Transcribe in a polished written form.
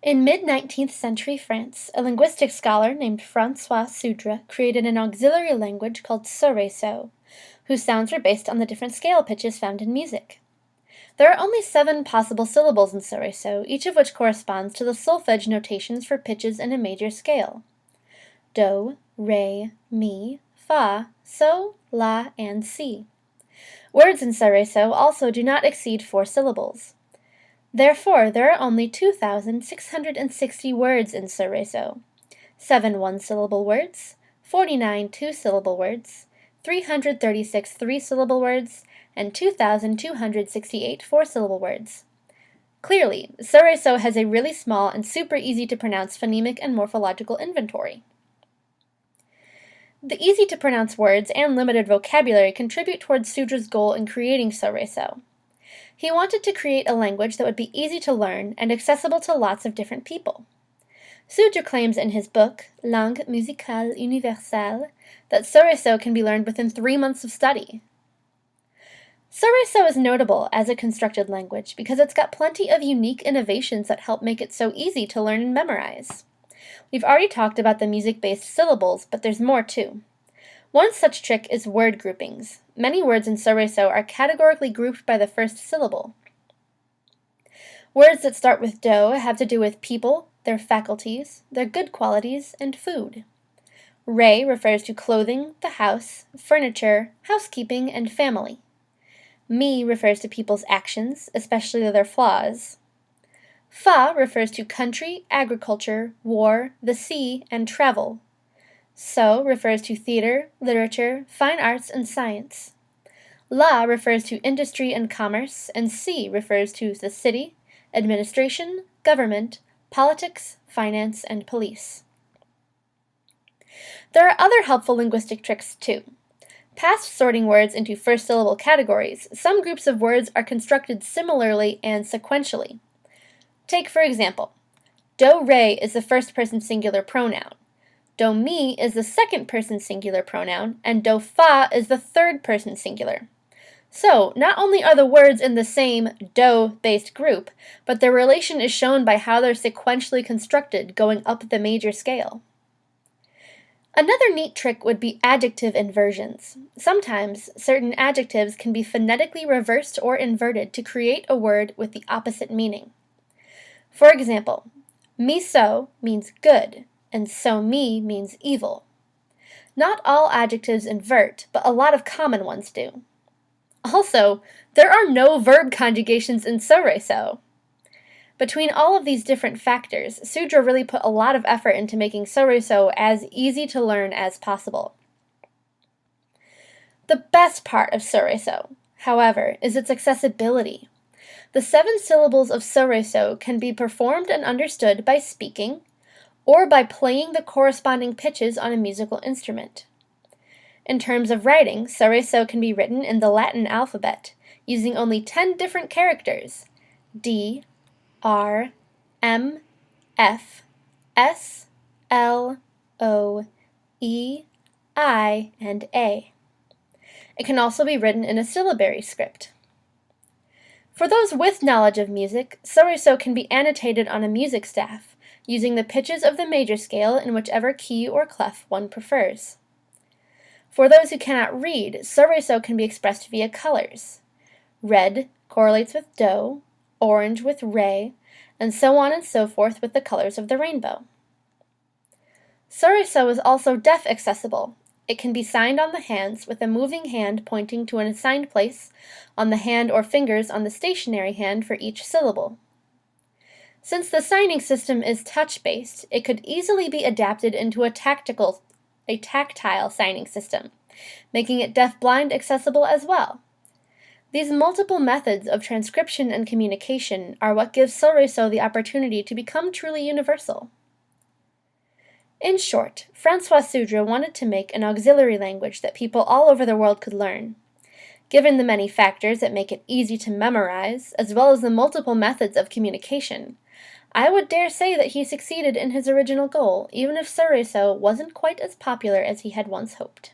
In mid-19th century France, a linguistic scholar named François Sudre created an auxiliary language called Solresol, whose sounds were based on the different scale pitches found in music. There are only 7 possible syllables in Solresol, each of which corresponds to the solfege notations for pitches in a major scale: do, re, mi, fa, sol, la, and si. Words in Solresol also do not exceed 4 syllables. Therefore, there are only 2,660 words in Solresol: 7 one-syllable words, 49 two-syllable words, 336 three-syllable words, and 2,268 four-syllable words. Clearly, Solresol has a really small and super easy-to-pronounce phonemic and morphological inventory. The easy-to-pronounce words and limited vocabulary contribute towards Sudre's goal in creating Solresol. He wanted to create a language that would be easy to learn and accessible to lots of different people. Sudre claims in his book, Langue, Musicale, Universale, that Solresol can be learned within 3 months of study. Solresol is notable as a constructed language because it's got plenty of unique innovations that help make it so easy to learn and memorize. We've already talked about the music-based syllables, but there's more too. One such trick is word groupings. Many words in Solresol are categorically grouped by the first syllable. Words that start with do have to do with people, their faculties, their good qualities, and food. Re refers to clothing, the house, furniture, housekeeping, and family. Mi refers to people's actions, especially their flaws. Fa refers to country, agriculture, war, the sea, and travel. So refers to theater, literature, fine arts, and science. La refers to industry and commerce, and si refers to the city, administration, government, politics, finance, and police. There are other helpful linguistic tricks too. Past sorting words into first-syllable categories, some groups of words are constructed similarly and sequentially. Take, for example, do-re is the first-person singular pronoun. Do-mi is the second-person singular pronoun, and do-fa is the third-person singular. So, not only are the words in the same do-based group, but their relation is shown by how they're sequentially constructed going up the major scale. Another neat trick would be adjective inversions. Sometimes, certain adjectives can be phonetically reversed or inverted to create a word with the opposite meaning. For example, miso means good, and so-mi means evil. Not all adjectives invert, but a lot of common ones do. Also, there are no verb conjugations in Solresol. Between all of these different factors, Sudre really put a lot of effort into making Solresol as easy to learn as possible. The best part of Solresol, however, is its accessibility. The 7 syllables of Solresol can be performed and understood by speaking, or by playing the corresponding pitches on a musical instrument. In terms of writing, Solresol can be written in the Latin alphabet, using only 10 different characters: D, R, M, F, S, L, O, E, I, and A. It can also be written in a syllabary script. For those with knowledge of music, Solresol can be annotated on a music staff, using the pitches of the major scale in whichever key or clef one prefers. For those who cannot read, Solresol can be expressed via colors. Red correlates with do, orange with re, and so on and so forth with the colors of the rainbow. Solresol is also deaf accessible. It can be signed on the hands with a moving hand pointing to an assigned place on the hand or fingers on the stationary hand for each syllable. Since the signing system is touch-based, it could easily be adapted into a tactile signing system, making it deaf-blind accessible as well. These multiple methods of transcription and communication are what gives Solresol the opportunity to become truly universal. In short, François Sudre wanted to make an auxiliary language that people all over the world could learn. Given the many factors that make it easy to memorize, as well as the multiple methods of communication, I would dare say that he succeeded in his original goal, even if Solresol wasn't quite as popular as he had once hoped.